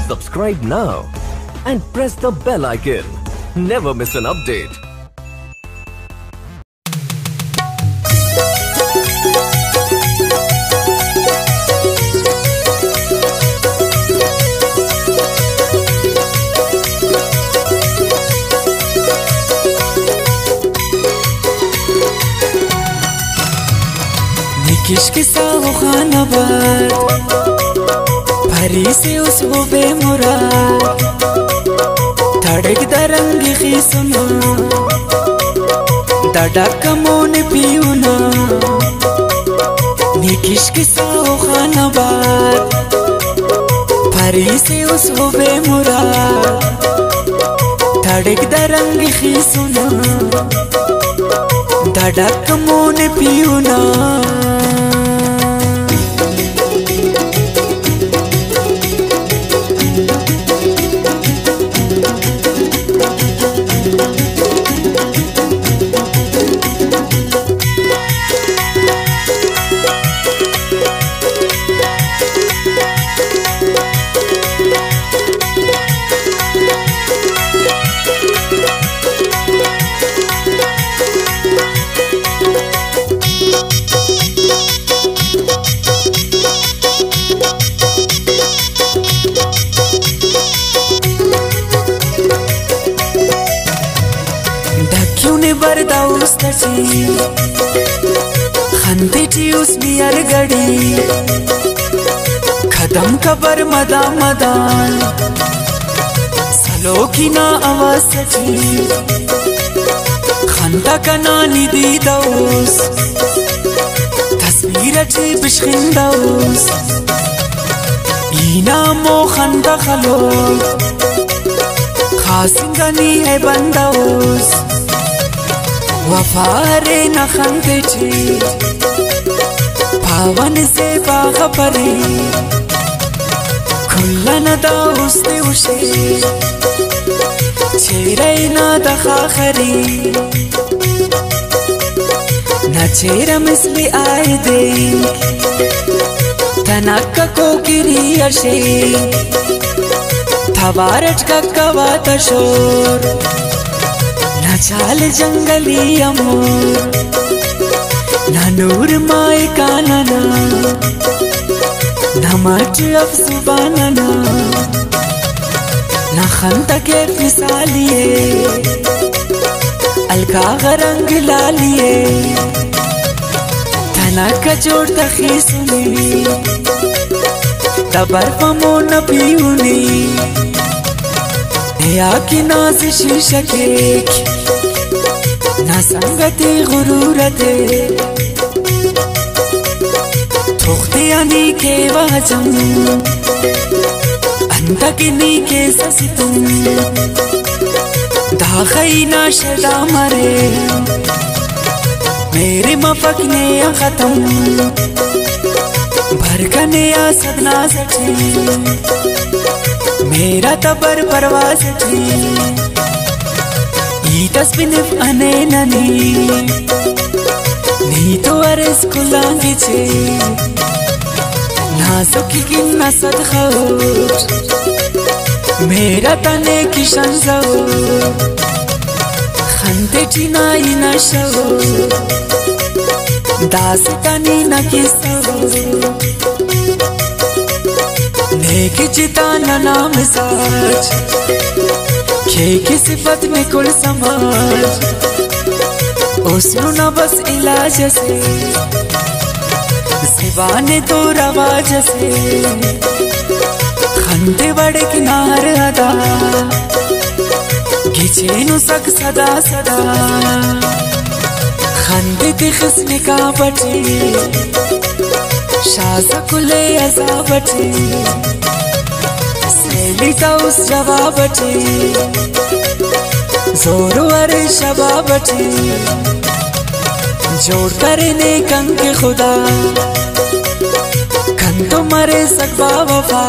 Subscribe now and press the bell icon. Never miss an update. किश्क साओ खानाबाद भरी से उस वो बेमुराद धड़क दरंग खी सुना दड़क मोन पियूना नी किश्क साओ खानाबाद भरी से उस वो बेमुराद धड़क दरंग खी सुना दड़क मोन पियूना खंदेची उसमी अरगड़ी खदम कबर मदा मदान सलो की ना आवाज सची खंदा का नानी दी दोस तस्वीर ची बिश्किन दोस ईना मो खंदा खलो खासिंगनी है बंदोस वफारे न खंदेची पावन से बाखबरी खुल्ला न दाउस्ते उशे चेरे न दखाखरी न चेरा मिसली आए दे तनक्का को गिरी अशे थबारट का कवात शोर चाल जंगली अमोर ना नूर माए कानना ना मच अफसुबाना ना खंता के फिसालिए अलका रंग लालिए तना का जोड़ तखी सुनी तबर पमो न पीऊनी या की नाज शीशा केक ना संगति गुरूरते थोखते आनी के वाजम अंतकिनी के ससितुम दाखई ना शदा मरे मेरे मफकने या खत्म भरकने या सदना सची मेरा तबर परवाज थी ई तस्बिनिफ अने ननी नी तो अरस कुलांगी छे नाजुकी की नसद खौट मेरा तने की शंजो खंते चिनाई नशो दास तनी न किसो नेक चिताना नाम साज खे की सिफत में कुल समाज उसनु न बस इलाज से सिवाने तो रवाज से खंते बड़े किनार अदा घिचे नु सक सदा सदा खंते तिखसने का बचे शाजा कुले अजाबटे सेलिता उस जवाबटे जोरो अरे शबाबटे जोड़ करने कंग खुदा कन तो मरे सकबा वफा